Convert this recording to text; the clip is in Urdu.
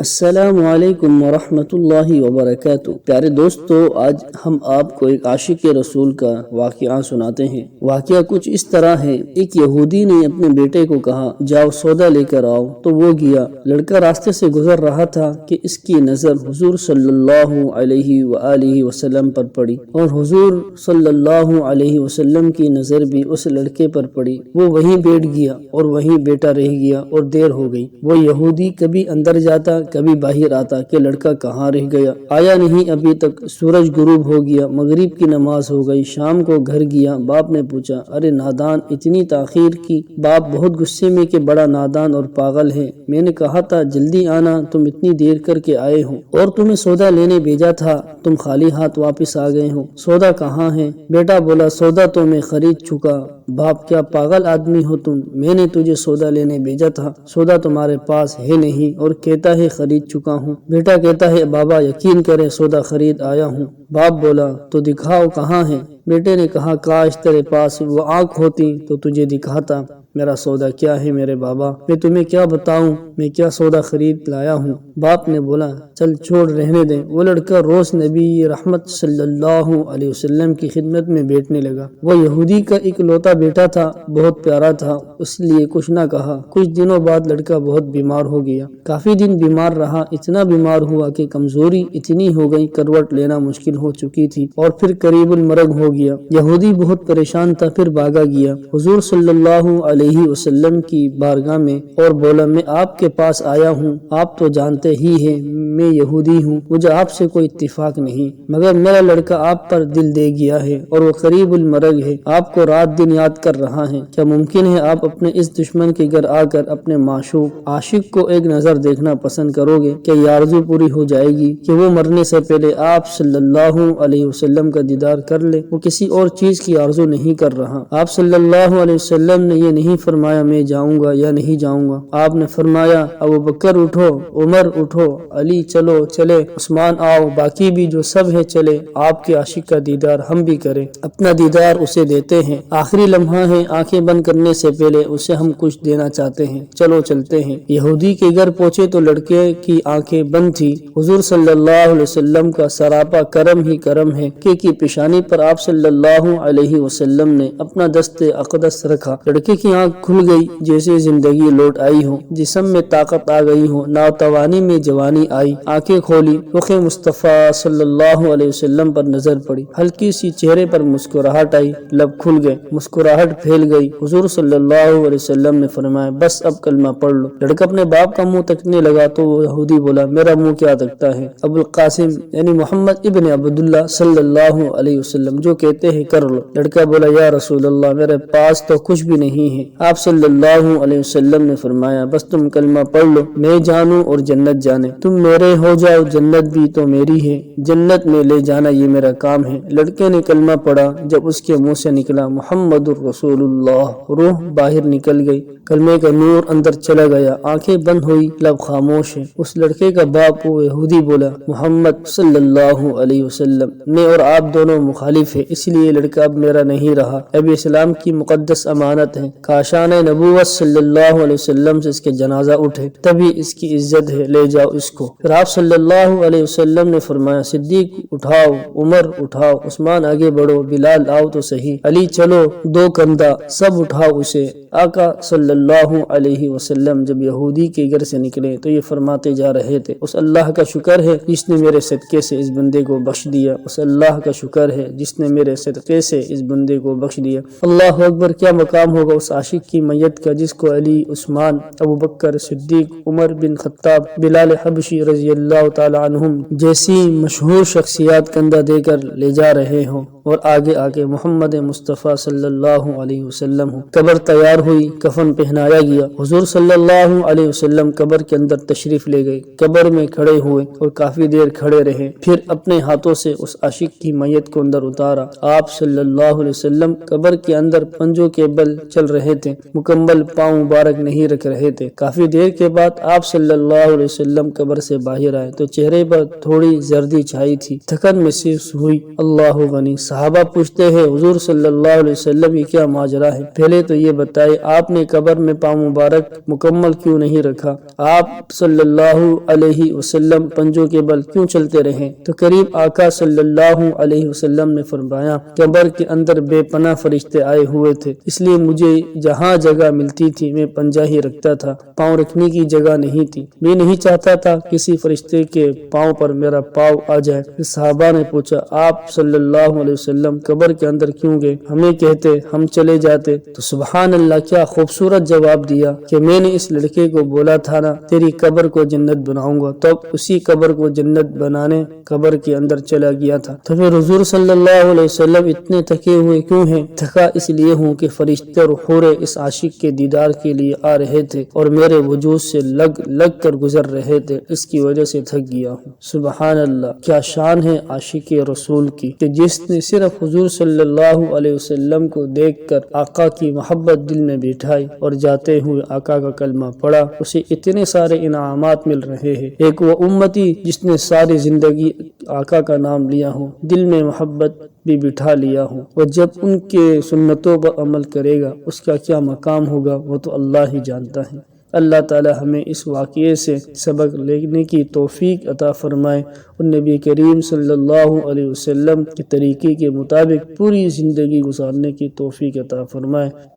السلام علیکم ورحمۃ اللہ وبرکاتہ۔ پیارے دوستو، آج ہم آپ کو ایک عاشق رسول کا واقعہ سناتے ہیں۔ واقعہ کچھ اس طرح ہے، ایک یہودی نے اپنے بیٹے کو کہا جاؤ سودا لے کر آؤ، تو وہ گیا۔ لڑکا راستے سے گزر رہا تھا کہ اس کی نظر حضور صلی اللہ علیہ وآلہ وسلم پر پڑی، اور حضور صلی اللہ علیہ وسلم کی نظر بھی اس لڑکے پر پڑی۔ وہ وہیں بیٹھ گیا اور وہیں بیٹا رہ گیا اور دیر ہو گئی۔ وہ یہودی کبھی اندر جاتا کبھی باہر آتا کہ لڑکا کہاں رہ گیا، آیا نہیں ابھی تک۔ سورج غروب ہو گیا، مغرب کی نماز ہو گئی، شام کو گھر گیا۔ باپ نے پوچھا، ارے نادان، اتنی تاخیر کی؟ باپ بہت غصے میں کہ بڑا نادان اور پاگل ہے، میں نے کہا تھا جلدی آنا، تم اتنی دیر کر کے آئے ہو، اور تمہیں سودا لینے بھیجا تھا، تم خالی ہاتھ واپس آ گئے ہو، سودا کہاں ہے؟ بیٹا بولا، سودا تو میں خرید چکا۔ باپ، کیا پاگل آدمی ہو تم، میں نے تجھے سودا لینے بھیجا تھا، سودا تمہارے پاس ہے نہیں اور کہتا ہے خرید چکا ہوں۔ بیٹا کہتا ہے بابا یقین کرے سودا خرید آیا ہوں۔ باپ بولا، تو دکھاؤ کہاں ہے؟ بیٹے نے کہا، کاش تیرے پاس وہ آنکھ ہوتی تو تجھے دکھاتا میرا سودا کیا ہے میرے بابا، میں تمہیں کیا بتاؤں میں کیا سودا خرید لایا ہوں۔ باپ نے بولا، چل چھوڑ رہنے دے۔ وہ لڑکا روز نبی رحمت صلی اللہ علیہ وسلم کی خدمت میں بیٹھنے لگا۔ وہ یہودی کا اکلوتا بیٹا تھا، بہت پیارا تھا، اس لیے کچھ نہ کہا۔ کچھ دنوں بعد لڑکا بہت بیمار ہو گیا، کافی دن بیمار رہا، اتنا بیمار ہوا کہ کمزوری اتنی ہو گئی کروٹ لینا مشکل ہو چکی تھی، اور پھر قریب المرگ ہو گیا۔ یہودی بہت پریشان تھا، پھر بھاگا گیا حضور صلی اللہ علیہ وسلم کی بارگاہ میں اور بولا، میں آپ کے پاس آیا ہوں، آپ تو جانتے ہی ہیں میں یہودی ہوں، مجھے آپ سے کوئی اتفاق نہیں، مگر میرا لڑکا آپ پر دل دے گیا ہے اور وہ قریب المرگ ہے، آپ کو رات دن یاد کر رہا ہے، کیا ممکن ہے آپ اپنے اس دشمن کے گھر آ کر اپنے معشوق عاشق کو ایک نظر دیکھنا پسند کرو گے؟ کیا یہ آرزو پوری ہو جائے گی کہ وہ مرنے سے پہلے آپ صلی اللہ علیہ وسلم کا دیدار کر لے؟ وہ کسی اور چیز کی آرزو نہیں کر رہا۔ آپ صلی اللہ علیہ وسلم نے یہ نہیں فرمایا میں جاؤں گا یا نہیں جاؤں گا، آپ نے فرمایا ابوبکر اٹھو، عمر اٹھو، علی چلو چلے، عثمان آؤ، باقی بھی جو سب ہے چلے، آپ کے عاشق کا دیدار ہم بھی کریں، اپنا دیدار اسے دیتے ہیں، آخری لمحہ ہے، آنکھیں بند کرنے سے پہلے اسے ہم کچھ دینا چاہتے ہیں، چلو چلتے ہیں۔ یہودی کے گھر پہنچے تو لڑکے کی آنکھیں بند تھی۔ حضور صلی اللہ علیہ وسلم کا سراپا کرم ہی کرم ہے کہ کی پیشانی پر آپ صلی اللہ علیہ وسلم نے اپنا دست اقدس رکھا۔ لڑکے کی آنکھ کھل گئی، جیسے زندگی لوٹ آئی ہو، جسم میں طاقت آ گئی ہو، ناتوانی میں جوانی آئی۔ آنکھیں کھولی، رخ مصطفیٰ صلی اللہ علیہ وسلم پر نظر پڑی، ہلکی سی چہرے پر مسکراہٹ آئی، لب کھل گئے، مسکراہٹ پھیل گئی۔ حضور صلی اللہ علیہ وسلم نے فرمایا، بس اب کلمہ پڑھ لو۔ لڑکا اپنے باپ کا منہ تکنے لگا تو وہ یہودی بولا، میرا منہ کیا تکتا ہے، ابو القاسم یعنی محمد ابن عبداللہ صلی اللہ علیہ وسلم جو کہتے ہیں کر لو۔ لڑکا بولا، یا رسول اللہ میرے پاس تو کچھ بھی نہیں ہے۔ آپ صلی اللہ علیہ وسلم نے فرمایا، بس تم کلمہ پڑھ لو، میں جانوں اور جنت جانے، تم میرے ہو جاؤ، جنت بھی تو میری ہے، جنت میں لے جانا یہ میرا کام ہے۔ لڑکے نے کلمہ پڑھا، جب اس کے منہ سے نکلا محمد الرسول اللہ، روح باہر نکل گئی، کلمے کا نور اندر چلا گیا، آنکھیں بند ہوئی، لب خاموش ہے۔ اس لڑکے کا باپ وہ یہودی بولا، محمد صلی اللہ علیہ وسلم، میں اور آپ دونوں مخالف ہیں، اس لیے لڑکا اب میرا نہیں رہا، اب اسلام کی مقدس امانت ہے، کاشان نبوت صلی اللہ علیہ وسلم سے اس کے جنازہ اٹھے، تبھی اس کی عزت ہے، لے جاؤ اس کو۔ پھر آپ صلی اللہ علیہ وسلم نے فرمایا، صدیق اٹھاؤ، عمر اٹھاؤ، عثمان آگے بڑھو، بلال آؤ تو صحیح، علی چلو، دو کندھا، سب اٹھاؤ اسے۔ آقا صلی اللہ علیہ وسلم جب یہودی کے گھر سے نکلے تو یہ فرماتے جا رہے تھے، اس اللہ کا شکر ہے جس نے میرے صدقے سے اس بندے کو بخش دیا، اس اللہ کا شکر ہے جس نے میرے صدقے سے اس بندے کو بخش دیا۔ اللہ اکبر، کیا مقام ہوگا اس عاشق کی میت کا جس کو علی، عثمان، ابوبکر صدیق، عمر بن خطاب، بلال حبشی رضی اللہ تعالی عنہم جیسی مشہور شخصیات کندھا دے کر لے جا رہے ہوں، اور آگے آگے محمد مصطفیٰ صلی اللہ علیہ وسلم ہوں۔ قبر تیار ہوئی، کفن پہنایا گیا، حضور صلی اللہ علیہ وسلم قبر کے اندر تشریف لے گئے، قبر میں کھڑے ہوئے اور کافی دیر کھڑے رہے، پھر اپنے ہاتھوں سے اس عاشق کی میت کو اندر اتارا۔ آپ صلی اللہ علیہ وسلم قبر کے اندر پنجوں کے بل چل رہے رہے تھے، مکمل پاؤں مبارک نہیں رکھ رہے تھے۔ کافی دیر کے بعد آپ صلی اللہ علیہ وسلم قبر سے باہر آئے تو چہرے پر تھوڑی زردی چھائی تھی، تھکن محسوس ہوئی۔ اللہ غنی۔ صحابہ پوچھتے ہیں حضور صلی اللہ علیہ وسلم یہ کیا ماجرا ہے؟ پہلے تو یہ بتائے آپ نے قبر میں پاؤں مبارک مکمل کیوں نہیں رکھا؟ آپ صلی اللہ علیہ وسلم پنجوں کے بل کیوں چلتے رہے؟ تو قریب آقا صلی اللہ علیہ وسلم نے فرمایا قبر کے اندر بے پناہ فرشتے آئے ہوئے تھے، اس لیے مجھے جہاں جگہ ملتی تھی میں پنجہ ہی رکھتا تھا، پاؤں رکھنے کی جگہ نہیں تھی۔ میں نہیں چاہتا تھا کسی فرشتے کے پاؤں پر میرا پاؤں آ جائے۔ صحابہ نے پوچھا آپ صلی اللہ علیہ وسلم قبر کے اندر کیوں گئے؟ ہمیں کہتے ہم چلے جاتے۔ تو سبحان اللہ کیا خوبصورت جواب دیا کہ میں نے اس لڑکے کو بولا تھا نا تیری قبر کو جنت بناؤں گا، تب اسی قبر کو جنت بنانے قبر کے اندر چلا گیا تھا۔ تو پھر حضور صلی اللہ علیہ وسلم اتنے تھکے ہوئے کیوں ہیں؟ تھکا اس لیے ہوں کہ فرشتے اور حوریں اس عاشق کے دیدار کے لیے آ رہے تھے اور میرے وجود سے لگ کر گزر رہے تھے، اس کی وجہ سے تھک گیا ہوں۔ سبحان اللہ، کیا شان ہے عاشق رسول کی کہ جس نے صرف حضور صلی اللہ علیہ وسلم کو دیکھ کر آقا کی محبت دل میں بٹھائی اور جاتے ہوئے آقا کا کلمہ پڑھا، اسے اتنے سارے انعامات مل رہے ہیں۔ ایک وہ امتی جس نے ساری زندگی آقا کا نام لیا ہو، دل میں محبت بھی بٹھا لیا ہو، اور جب ان کے سنتوں پر عمل کرے گا اس کا کیا مقام ہوگا وہ تو اللہ ہی جانتا ہے۔ اللہ تعالی ہمیں اس واقعے سے سبق لینے کی توفیق عطا فرمائے اور نبی کریم صلی اللہ علیہ وسلم کے طریقے کے مطابق پوری زندگی گزارنے کی توفیق عطا فرمائے۔